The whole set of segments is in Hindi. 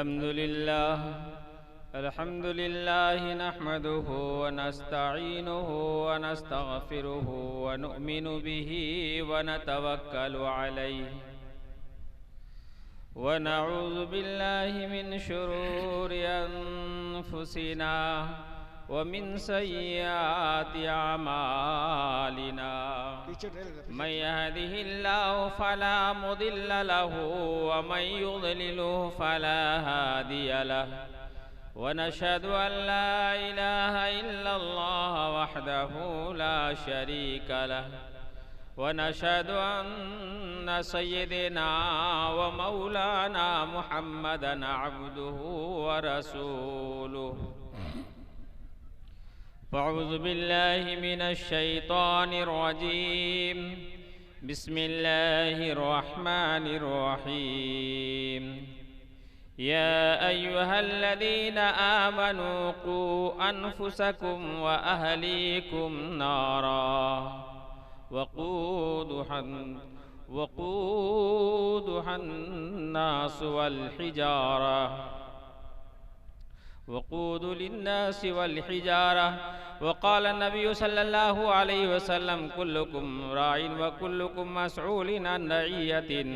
अल्हम्दुलिल्लाह नहमदुहु व नस्तईनुहु व नस्तगफिरुहु व नुमिनु बिही व नतवक्कलु अलैहि व नऊज़ु बिल्लाहि मिन शुरूरि अनफुसिना व मिन सय्यिआति अमालिना मन यहदिहिल्लाहु फला मुदिल्ल लहु व मन युद्लिलहु फला हादिय लहु व नशहदु अन ला इलाहा इल्लल्लाह वहदहु ला शरीक लहु व नशहदु अन्न सय्यिदना व मौलाना मुहम्मदन अब्दुहु व रसूलुहु। अऊज़ु बिल्लाहि मिनश शैतानिर रजीम। बिस्मिल्लाहिर रहमानिर रहीम। या अय्युहल्लज़ीना आमनू क़ू अनफुसकुम व अहलीकुम नारा वक़ूदुहन नास वल हिजारा वक़ूदु लिन्नासि वल हिजारा वक़ाल नबी सल्लल्लाहु अलैहि वसल्लम कुल्लुकुम राइन व कुल्लुकुम मसऊलिन अन रइयतिन।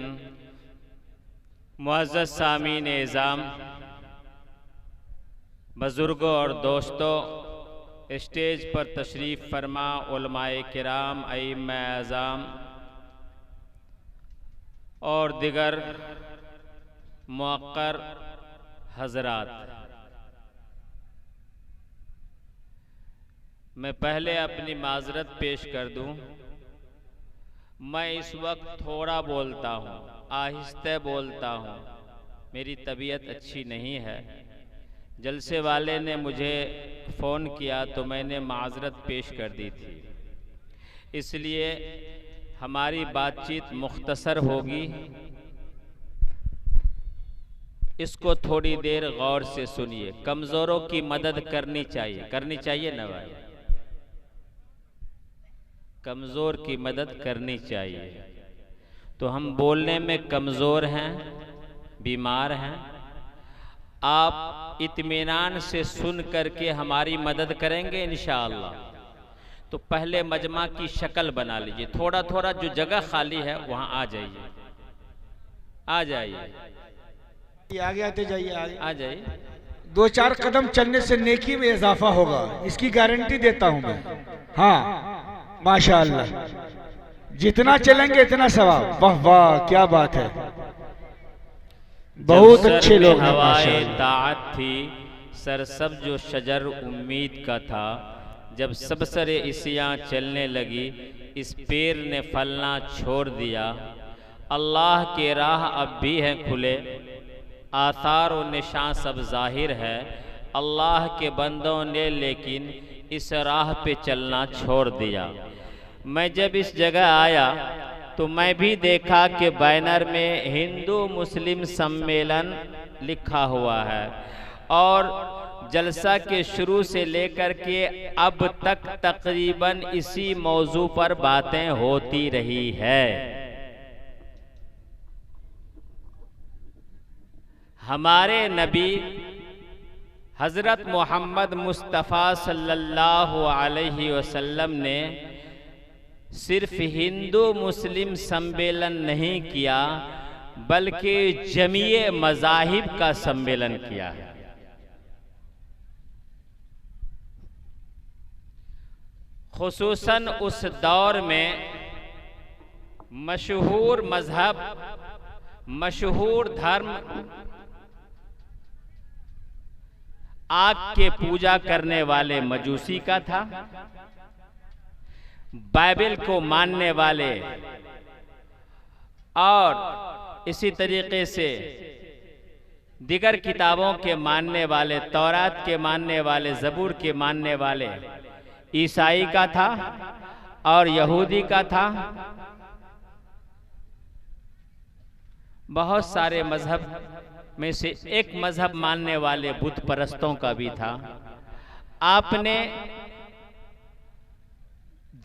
मुअज़्ज़ज़ सामीन इज़ाम, बुज़ुर्गों और दोस्तों, स्टेज पर तशरीफ़ फरमा उलमाए किराम, अइम्मा आज़ाम और दिगर मुअक्कर हज़रात, मैं पहले अपनी माज़रत पेश कर दूं। मैं इस वक्त थोड़ा बोलता हूँ, आहिस्ते बोलता हूँ, मेरी तबीयत अच्छी नहीं है। जलसे वाले ने मुझे फ़ोन किया तो मैंने माज़रत पेश कर दी थी, इसलिए हमारी बातचीत मुख्तसर होगी। इसको थोड़ी देर गौर से सुनिए। कमज़ोरों की मदद करनी चाहिए ना भाई, कमज़ोर की मदद करनी चाहिए। तो हम बोलने में कमज़ोर हैं, बीमार हैं, आप इत्मीनान से सुन करके हमारी मदद करेंगे इंशाअल्लाह। तो पहले मजमा की शक्ल बना लीजिए, थोड़ा थोड़ा जो जगह खाली है वहाँ आ जाइए, आगे आते जाइए, आ जाइए। 2-4 कदम चलने से नेकी में इजाफा होगा, इसकी गारंटी देता हूँ मैं। हाँ माशाअल्लाह, जितना चलेंगे इतना सवाब। वाह वाह, क्या बात है, बहुत अच्छे लोग हैं। हवाए ताअत थी, सरसब्ज़ शजर उम्मीद का था। जब सबसरे इसियाँ चलने लगी, इस पेड़ ने फलना छोड़ दिया। अल्लाह के राह अब भी हैं खुले, आसार व निशान सब जाहिर है। अल्लाह के बंदों ने लेकिन इस राह पे चलना छोड़ दिया। मैं जब इस जगह आया तो मैं भी देखा कि बैनर में हिंदू मुस्लिम सम्मेलन लिखा हुआ है और जलसा के शुरू से लेकर के अब तक तकरीबन इसी मौजू पर बातें होती रही है। हमारे नबी हज़रत मोहम्मद मुस्तफ़ा सल्लल्लाहु अलैहि वसल्लम ने सिर्फ हिंदू मुस्लिम सम्मेलन नहीं किया, बल्कि जमीए मज़ाहिब का सम्मेलन किया है। खुसूसन उस दौर में मशहूर मजहब, मशहूर धर्म आग के पूजा करने वाले मजूसी का था। बाइबल को मानने वाले और इसी तरीके से दिगर किताबों के मानने वाले, तौरात के मानने वाले, ज़बूर के मानने वाले ईसाई का था और यहूदी का था। बहुत सारे मजहब में से एक मजहब मानने वाले बुत परस्तों का भी था। आपने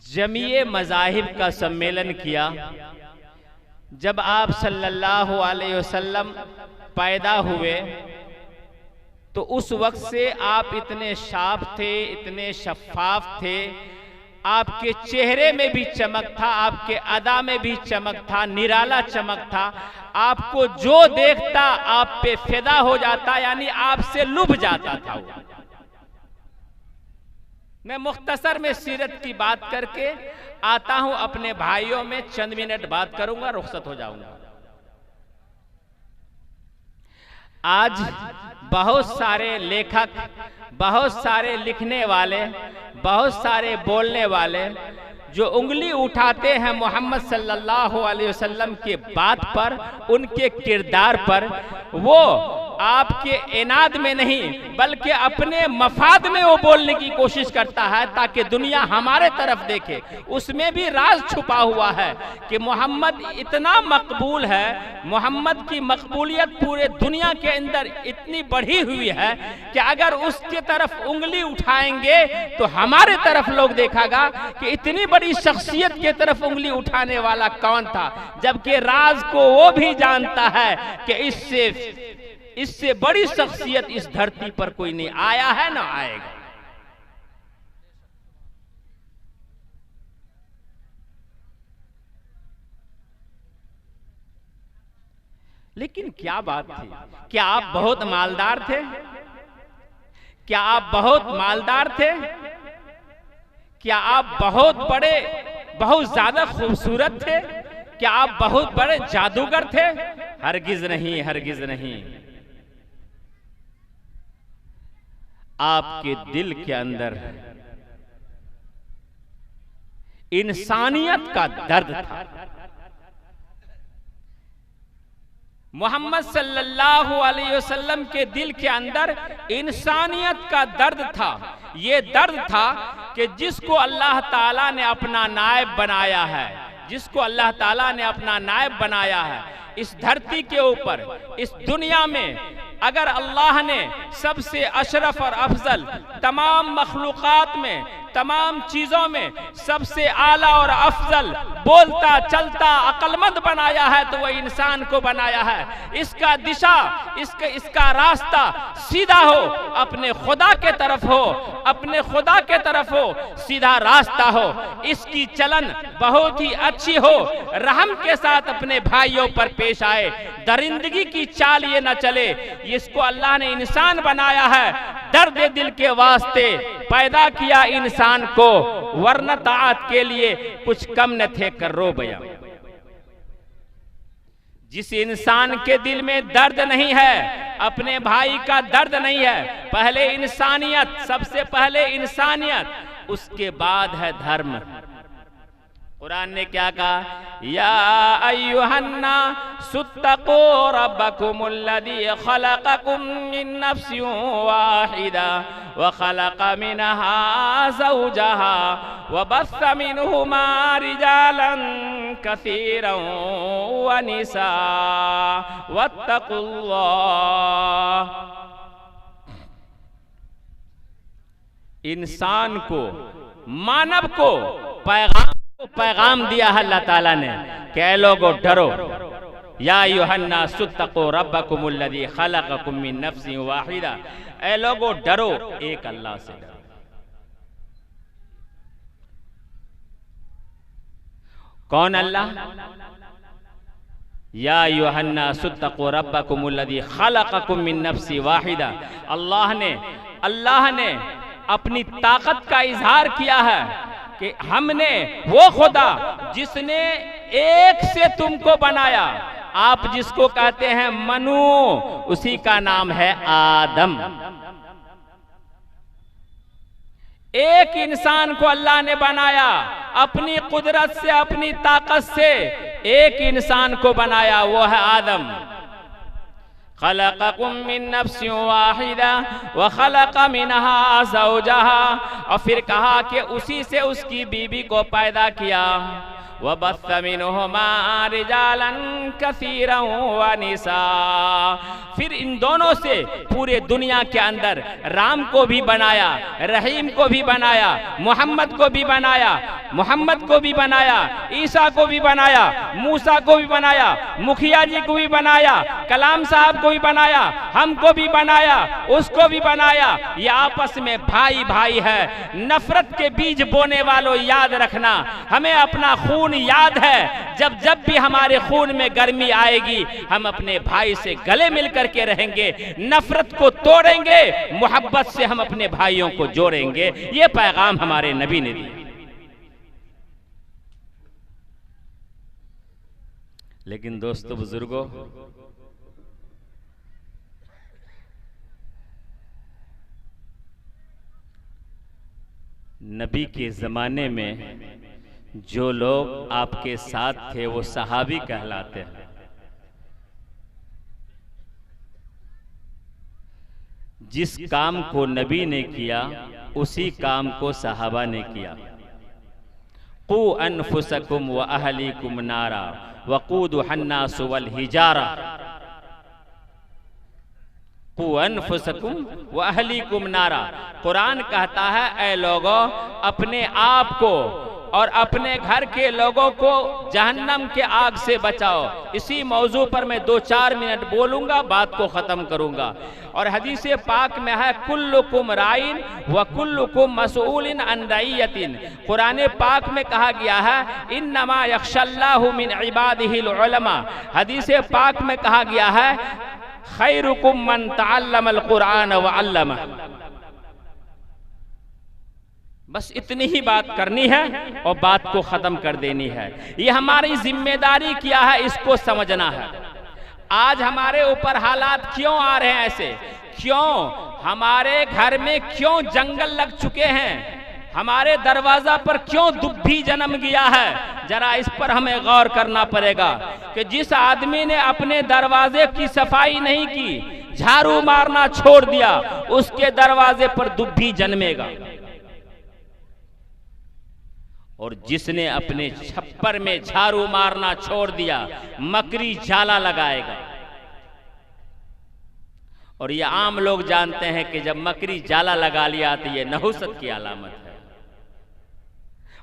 जमीए मज़ाहिब का सम्मेलन किया। जब आप सल्लल्लाहु अलैहि वसल्लम पैदा हुए तो उस वक्त से आप इतने साफ थे, इतने शफाफ थे, आपके चेहरे में भी चमक था, आपके अदा में भी चमक था, निराला चमक था। आपको जो देखता आप पे फिदा हो जाता, यानी आपसे लुभ जाता था वो। मैं मुख्तसर में सीरत की बात करके आता हूं, अपने भाइयों में चंद मिनट बात करूंगा, रुखसत हो जाऊंगा। आज बहुत सारे लेखक, बहुत सारे लिखने वाले, बहुत सारे बोलने वाले जो उंगली उठाते हैं मोहम्मद सल्लल्लाहु अलैहि वसल्लम के बात पर, उनके किरदार पर, वो आपके इनाद में नहीं बल्कि अपने मफाद में वो बोलने की कोशिश करता है ताकि दुनिया हमारे तरफ देखे। उसमें भी राज छुपा हुआ है कि मोहम्मद इतना मकबूल है, मोहम्मद की मकबूलियत पूरे दुनिया के अंदर इतनी बढ़ी हुई है कि अगर उसके तरफ उंगली उठाएंगे तो हमारे तरफ लोग देखेगा कि इतनी बड़ी शख्सियत के तरफ उंगली उठाने वाला कौन था, जबकि राज को वो भी जानता है कि इससे बड़ी शख्सियत इस धरती पर कोई नहीं आया है ना आएगा। लेकिन क्या बात थी? क्या आप बहुत मालदार थे? क्या आप बहुत मालदार थे? क्या आप बहुत बड़े, बहुत ज्यादा खूबसूरत थे? क्या आप बहुत बड़े जादूगर थे? हरगिज नहीं, हरगिज नहीं। आपके दिल के अंदर इंसानियत का दर्द था। मोहम्मद सल्लल्लाहु अलैहि वसल्लम के दिल के अंदर इंसानियत का दर्द था। ये दर्द था कि जिसको अल्लाह ताला ने अपना नायब बनाया है, जिसको अल्लाह ताला ने अपना नायब बनाया है इस धरती के ऊपर, इस दुनिया में, अगर अल्लाह ने सबसे अशरफ और अफजल तमाम मखलूकात में, तमाम चीजों में सबसे आला और अफजल बोलता चलता अक्लमंद बनाया है तो वह इंसान को बनाया है। इसका दिशा, इसका रास्ता सीधा हो, अपने खुदा के तरफ हो, अपने खुदा के तरफ हो, सीधा रास्ता हो। इसकी चलन बहुत ही अच्छी हो, रहम के साथ अपने भाइयों पर पेश आए, दरिंदगी की चाल ये न चले। इसको अल्लाह ने इंसान बनाया है, दर्द दिल के वास्ते पैदा किया इंसान को, वरना ताअत के लिए कुछ कम न थे कर्रो बया। जिस इंसान के दिल में दर्द नहीं है, अपने भाई का दर्द नहीं है, पहले इंसानियत, सबसे पहले इंसानियत, उसके बाद है धर्म। कुरान ने क्या कहा? या अय्युहन्ना सुत्तक़ू रब्बकुमुल्लज़ी खलक़कुम मिन नफ्सिन वाहिदा व खलक़ मिनहा ज़ौजहा व बस्स मिनहुमा रिजालन कसीरन व निसा वत्तक़ुल्लाह। इंसान को, मानव को पैगाम दिया है अल्लाह ताला ने कि लोगों डरो, या अय्युहन्ना सुत्तक़ू रब्बकुमुल्लज़ी खलक़कुम मिन नफ्सिन वाहिदा, ए लोगों डरो, एक अल्लाह से डरो। कौन अल्लाह? या अय्युहन्ना सुत्तक़ू रब्बकुमुल्लज़ी खलक़कुम मिन नफ्सिन वाहिदा। अल्लाह ने अपनी ताकत का इजहार किया है कि हमने, वो खुदा जिसने एक से तुमको बनाया, आप जिसको कहते हैं मनु, उसी का नाम है आदम। एक इंसान को अल्लाह ने बनाया, अपनी कुदरत से, अपनी ताकत से एक इंसान को बनाया, वो है आदम। खलक़कुम मिन नफ्सिन वाहिदा व खलक़ मिनहा ज़ौजहा, और फिर कहा कि उसी से उसकी बीवी को पैदा किया। वबस्स मिनहुमा रिजालन कसीरन व निसा। फिर इन दोनों से पूरे दुनिया के अंदर राम को भी बनाया, रहीम को भी बनाया, मोहम्मद को भी बनाया, मोहम्मद को भी बनाया, ईसा को भी बनाया, मूसा को भी बनाया, मुखिया जी को भी बनाया, कलाम साहब को भी बनाया, हमको भी बनाया, उसको भी बनाया। ये आपस में भाई भाई है। नफरत के बीज बोने वालों, याद रखना, हमें अपना खून याद है। जब जब भी हमारे खून में गर्मी आएगी, हम अपने भाई से गले मिलकर के रहेंगे, नफरत को तोड़ेंगे, मोहब्बत से हम अपने भाइयों को जोड़ेंगे। ये पैगाम हमारे नबी ने दिया। लेकिन दोस्तों, बुजुर्गों, नबी के ज़माने में जो लोग आपके साथ थे वो सहाबी कहलाते हैं। जिस काम को नबी ने किया उसी काम को सहाबा ने किया। कू अनफुसकुम व अहलीकुम नारा वक़ूदुहन्नासु वल हिजारा। कू अनफुसकुम व अहलीकुम नारा। कुरान कहता है, ऐ लोगों, अपने आप को और अपने घर के लोगों को जहन्नम के आग से बचाओ। इसी मौजू पर मैं 2-4 मिनट बोलूंगा, बात को ख़त्म करूंगा। और हदीस पाक में है, कुल्लुकुम राइन व कुल्लुकुम मसऊलिन अन रइयतिन। कुरान पाक में कहा गया है, इन्नमा यख्शल्लाहु मिन इबादिहिल उलमा। हदीस पाक में कहा गया है, खैरुकुम मन तअल्लमल कुरान व अल्लमा। बस इतनी ही बात करनी है और बात को खत्म कर देनी है। ये हमारी जिम्मेदारी क्या है, इसको समझना है। आज हमारे ऊपर हालात क्यों आ रहे हैं ऐसे? क्यों हमारे घर में क्यों जंगल लग चुके हैं? हमारे दरवाजा पर क्यों दुब्भी जन्म गया है? जरा इस पर हमें गौर करना पड़ेगा कि जिस आदमी ने अपने दरवाजे की सफाई नहीं की, झाड़ू मारना छोड़ दिया, उसके दरवाजे पर दुब्भी जन्मेगा। और जिसने अपने छप्पर में झाड़ू मारना छोड़ दिया, मकड़ी जाला लगाएगा। और ये आम लोग जानते हैं कि जब मकड़ी जाला लगा लिया तो ये नहुसत की अलामत है।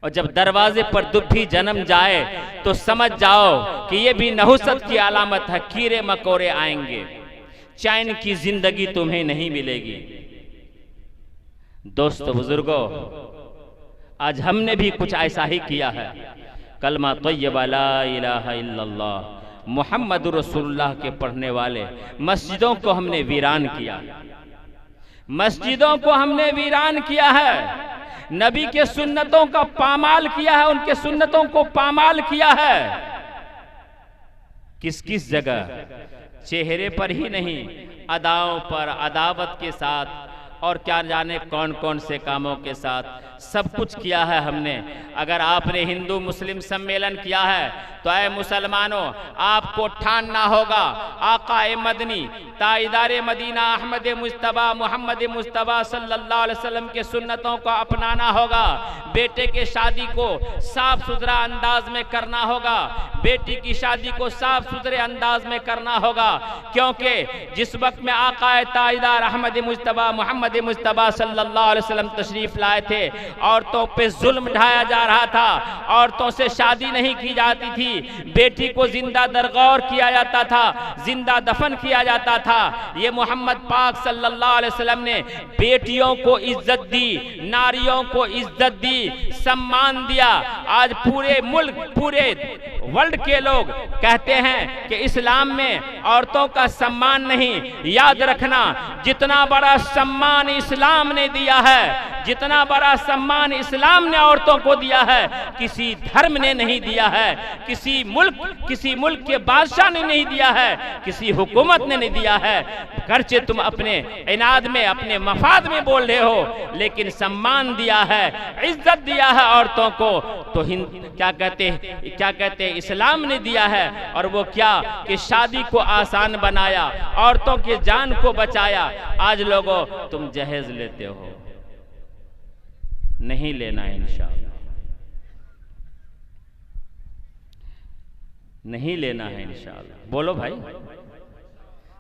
और जब दरवाजे पर दुब्भी जन्म जाए तो समझ जाओ कि ये भी नहुसत की अलामत है। कीड़े मकोड़े आएंगे, चैन की जिंदगी तुम्हें नहीं मिलेगी। दोस्तों, बुजुर्गों, आज हमने भी कुछ ऐसा ही किया है। कलमा तय्यबा ला इलाहा इल्लल्लाह मुहम्मदुर रसूलुल्लाह के पढ़ने वाले मस्जिदों को हमने वीरान किया। मस्जिदों को हमने वीरान किया है। नबी के सुन्नतों का पामाल किया है, उनके सुन्नतों को पामाल किया है। किस किस जगह? चेहरे पर ही नहीं, अदाओं पर, अदावत के साथ, और क्या जाने कौन कौन से कामों के साथ सब कुछ किया है हमने। अगर आपने हिंदू मुस्लिम सम्मेलन किया है तो ऐ मुसलमानों, आपको ठानना होगा आकाए मदनी ताइदारे मदीना अहमद मुस्तबा मोहम्मद मुस्तबा सल्लल्लाहु अलैहि वसल्लम के सुन्नतों को अपनाना होगा। बेटे के शादी को साफ सुथरा अंदाज में करना होगा, बेटी की शादी को साफ सुथरे अंदाज में करना होगा। क्योंकि जिस वक्त में आकाए ताइदार अहमद मुस्तबा मोहम्मद मुस्तबा सल्लल्लाहु अलैहि वसल्लम तशरीफ लाए थे, औरतों पे जुल्म ढाया जा रहा था, औरतों से शादी नहीं की जाती थी, बेटी को जिंदा दरगौर किया जाता था, जिंदा दफन किया जाता था। ये मोहम्मद पाक सल्लल्लाहु अलैहि वसल्लम ने बेटियों को इज्जत दी, नारियों को इज्जत दी, सम्मान दिया। आज पूरे मुल्क, पूरे वर्ल्ड के लोग कहते हैं कि इस्लाम में औरतों का सम्मान नहीं। याद रखना, जितना बड़ा सम्मान इस्लाम ने दिया है, जितना बड़ा सम्मान इस्लाम ने औरतों को दिया है, किसी धर्म ने नहीं दिया है, किसी मुल्क के बादशाह ने नहीं दिया है, किसी हुकूमत ने नहीं दिया है। गर्चे तुम अपने इनाद में, अपने मफाद में बोल रहे हो, लेकिन सम्मान दिया है, इज्जत दिया है औरतों को तो क्या कहते इस्लाम ने दिया है। और वो क्या कि शादी को आसान बनाया, औरतों की जान को बचाया। आज लोगों, तुम जहेज लेते हो, नहीं लेना इंशाअल्लाह। नहीं लेना है इंशाअल्लाह। बोलो भाई,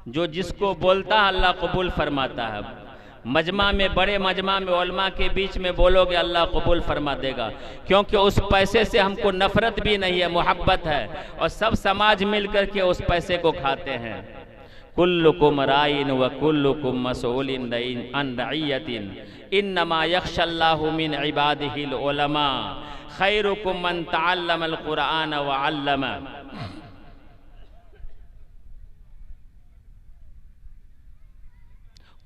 जो जिसको बोलता है अल्लाह कबूल फरमाता है। मजमा में, बड़े मजमा में, उलमा के बीच में बोलोगे अल्लाह कबूल फरमा देगा, क्योंकि उस पैसे से हमको नफरत भी नहीं है, मोहब्बत है, और सब समाज मिल करके उस पैसे को खाते हैं। कुल्लुकुम राइन व कुल्लुकुम मसऊलिन अन रइयतिन इन्नमा यख्शल्लाहु मिन इबादिहिल उलमा खैरुकुम मन तअल्लमल कुरआन व अल्लमा।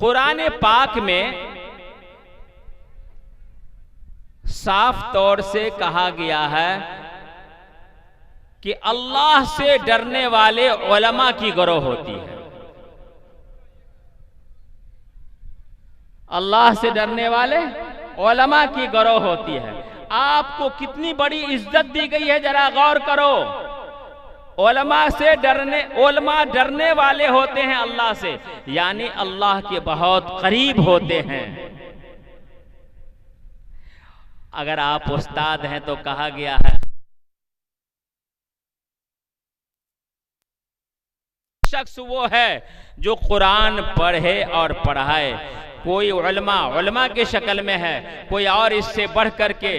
कुरान पाक में साफ तौर से कहा गया है कि अल्लाह से डरने वाले उलमा की गिरोह होती है। अल्लाह से डरने वाले उलमा की गिरोह होती है। आपको कितनी बड़ी इज्जत दी गई है, जरा गौर करो। उलमा से उलमा डरने वाले होते हैं अल्लाह से, यानी अल्लाह के बहुत करीब होते हैं। अगर आप उस्ताद हैं तो कहा गया है शख्स वो है जो कुरान पढ़े और पढ़ाए। कोई उलमा के शक्ल में है, कोई और इससे बढ़ करके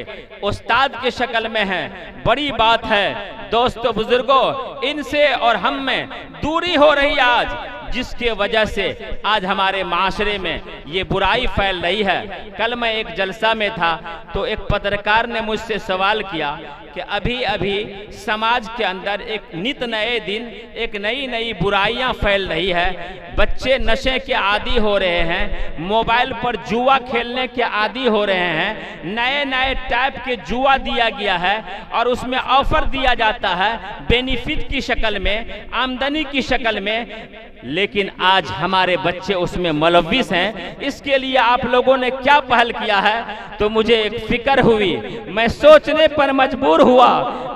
उस्ताद के शक्ल में है। बड़ी बात है दोस्तों, बुजुर्गों, इनसे और हम में दूरी हो रही आज, जिसके वजह से आज हमारे माशरे में ये बुराई फैल रही है। कल मैं एक जलसा में था तो एक पत्रकार ने मुझसे सवाल किया कि अभी अभी समाज के अंदर एक नित नए दिन एक नई नई बुराइयां फैल रही है। बच्चे नशे के आदी हो रहे हैं, मोबाइल पर जुआ खेलने के आदी हो रहे हैं, नए नए टाइप के जुआ दिया गया है और उसमें ऑफर दिया जाता है बेनिफिट की शक्ल में, आमदनी की शक्ल में, लेकिन आज हमारे बच्चे उसमें मुलव्विस हैं। इसके लिए आप लोगों ने क्या पहल किया है? तो मुझे एक फिक्र हुई, मैं सोचने पर मजबूर हुआ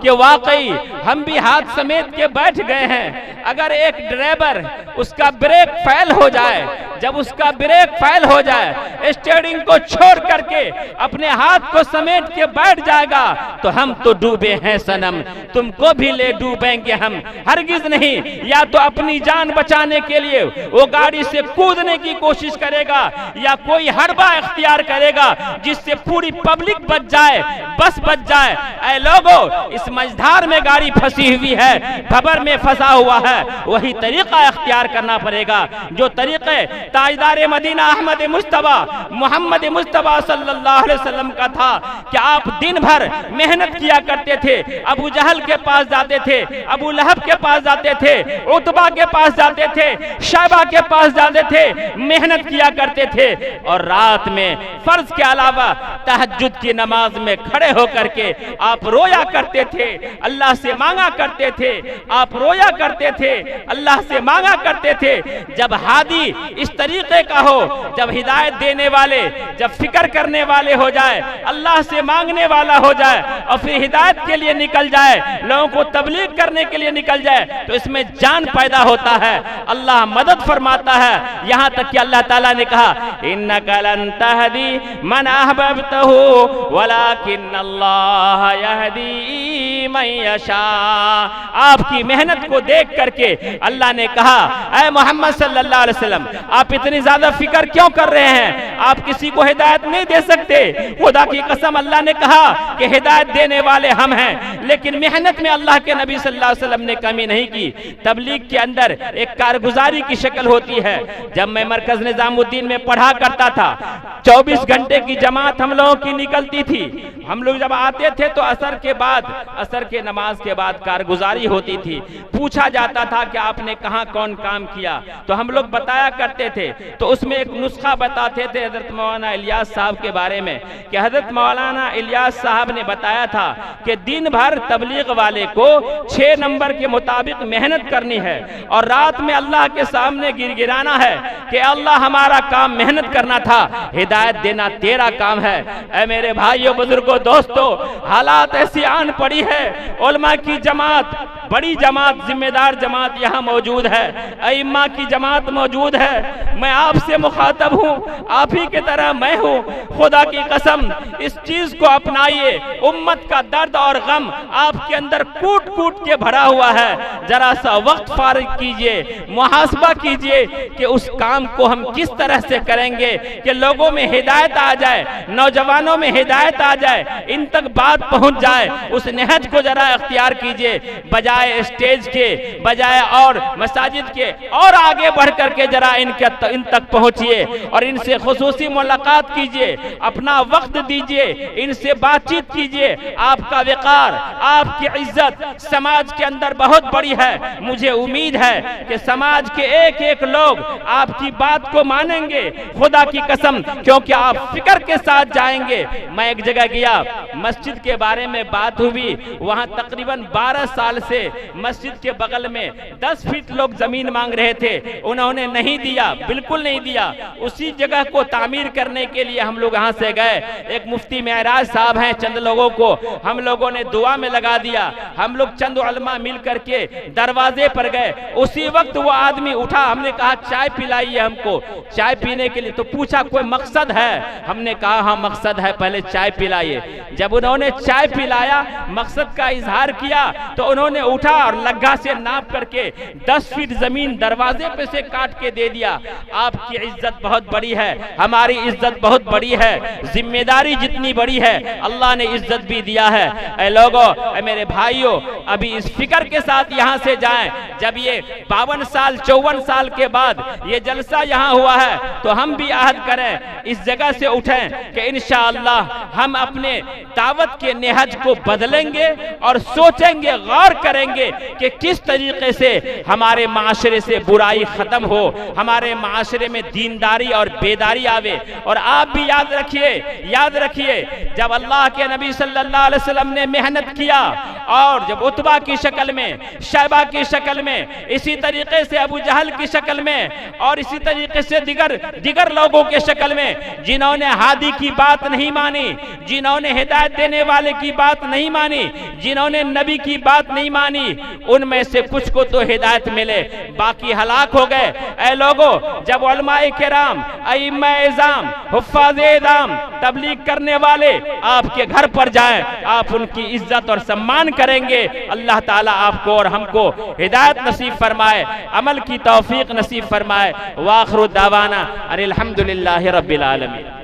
कि वाकई हम भी हाथ समेत के बैठ गए हैं। अगर एक ड्राइवर उसका ब्रेक फेल हो जाए, जब उसका ब्रेक फेल हो जाए, स्टीयरिंग को छोड़ करके अपने हाथ को समेट के बैठ जाएगा तो हम तो डूबे हैं सनम, तुमको भी ले डूबेंगे हम, हरगिज नहीं। या तो अपनी जान बचाने के लिए वो गाड़ी से कूदने की कोशिश करेगा या कोई हरबा इख्तियार करेगा जिससे पूरी पब्लिक बच जाए, बस बच जाए। ऐ लोगों, इस मझधार में गाड़ी फंसी हुई है, खबर में फंसा हुआ है, वही तरीका इख्तियार करना पड़ेगा जो तरीके ताजदार मदीना अहमद मुस्तफा मोहम्मद मुस्तफा सल्लल्लाहु अलैहि वसल्लम का था कि आप दिन भर मेहनत किया करते थे। अबू जहल के पास जाते थे, अबू लहब के पास जाते थे, उतबा के पास जाते थे, शैबा के पास जाते थे, मेहनत किया करते थे और रात में फर्ज के अलावा तहज्जुद की नमाज में खड़े होकर के आप रोया करते थे, अल्लाह से मांगा करते थे, आप रोया करते थे, अल्लाह से मांगा करते थे। जब हादी इस तरीके का हो, जब हिदायत देने वाले, जब फिक्र करने वाले हो जाए, अल्लाह से मांगने वाला हो जाए और फिर हिदायत के लिए निकल जाए, लोगों को तबलीग करने के लिए निकल जाए, तो इसमें जान पैदा होता है, अल्लाह मदद फरमाता है। यहाँ तक कि अल्लाह ताला ने कहा इन्नका लन तहदी मन अहबब्तहु वलाकिन्नल्लाह यहदी मन यशा। आपकी मेहनत को देख करके अल्लाह ने कहा, ऐ मोहम्मद सल्लल्लाहु अलैहि वसल्लम, आप इतनी ज्यादा फिक्र क्यों कर रहे हैं? आप किसी को हिदायत नहीं दे सकते। खुदा की कसम, अल्लाह ने कहा कि हिदायत देने वाले हम हैं, लेकिन मेहनत में अल्लाह के नबी सल्लल्लाहु अलैहि वसल्लम ने कमी नहीं की। तबलीग के अंदर एक कारगुजारी की शक्ल होती है। जब मैं मरकज निजामुद्दीन में पढ़ा करता था, 24 घंटे की जमात हम लोगों की निकलती थी। हम लोग जब आते थे तो असर के बाद, असर के नमाज के बाद कारगुजारी होती थी। पूछा जाता था कि आपने कहाँ कौन काम किया, तो हम लोग बताया करते थे। तो उसमें एक नुस्खा बताते थे हजरत मौलाना इलियास साहब के बारे में कि हजरत मौलाना इलियास साहब ने बताया था कि दिन भर तबलीग वाले को 6 नंबर के मुताबिक मेहनत करनी है और रात में अल्लाह के सामने गिड़गिड़ाना है कि अल्लाह हमारा काम मेहनत करना था, हिदायत देना तेरा काम है। ऐ मेरे भाइयों, बुजुर्गों, दोस्तों, हालात ऐसी आन पड़ी है, उलमा की जमात बड़ी जमात, जिम्मेदार जमात यहाँ मौजूद है, अइम्मा की जमात मौजूद है। मैं आपसे मुखातब हूँ, आप ही की तरह मैं हूँ। खुदा की कसम इस चीज को अपनाइए। उम्मत का दर्द और गम आपके अंदर कूट कूट के भरा हुआ है। जरा सा वक्त फारिग कीजिए, मुहासबा कीजिए कि उस काम को हम किस तरह से करेंगे कि लोगों में हिदायत आ जाए, नौजवानों में हिदायत आ जाए, इन तक बात पहुंच जाए। उस नहज को जरा इख्तियार कीजिए, बजाय स्टेज के, बजाय और मसाजिद के, और आगे बढ़ करके जरा इन तक पहुंचिए और इनसे खुसूसी मुलाकात कीजिए, अपना वक्त दीजिए, इनसे बातचीत कीजिए। आपका वक़ार, आपकी इज्जत समाज के अंदर बहुत बड़ी है। मुझे उम्मीद है कि समाज के एक एक लोग आपकी बात को मानेंगे, खुदा की कसम, क्योंकि आप फिक्र के साथ जाएंगे। मैं एक जगह गया, मस्जिद के बारे में बात हुई, वहां तकरीबन 12 साल से मस्जिद के बगल में 10 फीट लोग जमीन मांग रहे थे, उन्होंने नहीं दिया, बिल्कुल नहीं दिया। उसी जगह को तामीर करने के लिए हम लोग यहाँ से गए। एक मुफ्ती मेराज साहब हैं, चंद लोगों को हम लोगों ने दुआ में लगा दिया। हम लोग चंद उलमा मिल करके दरवाजे पर गए, उसी वक्त वो आदमी उठा, हमने कहा चाय पिलाइए हमको। चाय पीने के लिए तो पूछा कोई मकसद है? हमने कहा हाँ मकसद है, पहले चाय पिलाइए। जब उन्होंने चाय पिलाया, मकसद का इजहार किया, तो उन्होंने उठा और लग्गा से नाप करके 10 फीट जमीन दरवाजे पे से काट के दे दिया। आपकी इज्जत बहुत बड़ी है, हमारी इज्जत बहुत बड़ी है, जिम्मेदारी जितनी बड़ी है अल्लाह ने इज्जत भी दिया है। ऐ लोगों, ऐ मेरे भाइयों, अभी इस फिक्र के साथ यहाँ से जाएं। जब ये 52 साल 54 साल के बाद ये जलसा यहाँ हुआ है, तो हम भी आहद करें, इस जगह से उठें कि इंशाअल्लाह हम अपने दावत के नेहज को बदलेंगे और सोचेंगे, गौर करेंगे कि किस तरीके से हमारे माशरे से बुराई खत्म हो, हमारे माशरे में दीनदारी और बेदारी आवे। और आप भी याद रखिए, जब अल्लाह के नबी सल्लल्लाहु अलैहि वसल्लम ने मेहनत किया और जब उतबा की शक्ल में, शैबा की शक्ल में, इसी तरीके से अबू जहल की शक्ल में और इसी तरीके से दिगर लोगों के शक्ल में, जिन्होंने हादी की बात नहीं मानी, जिन्होंने हिदायत देने वाले की बात नहीं मानी, जिन्होंने नबी की बात नहीं मानी, उनमें से कुछ को तो हिदायत मिले, बाकी हलाक हो गए। ऐ लोगों, जब उलमाए किराम, अइम्मा इज़ाम, हुफ़्फ़ाज़े इज़ाम, तबलीग करने वाले आपके घर पर जाएं, आप उनकी इज्जत और सम्मान करेंगे। अल्लाह ताला आपको और हमको हिदायत नसीब फरमाए, अमल की तौफीक नसीब फरमाए। वाखिरु दावाना अनिल हम्दुलिल्लाहि रब्बिल आलमीन।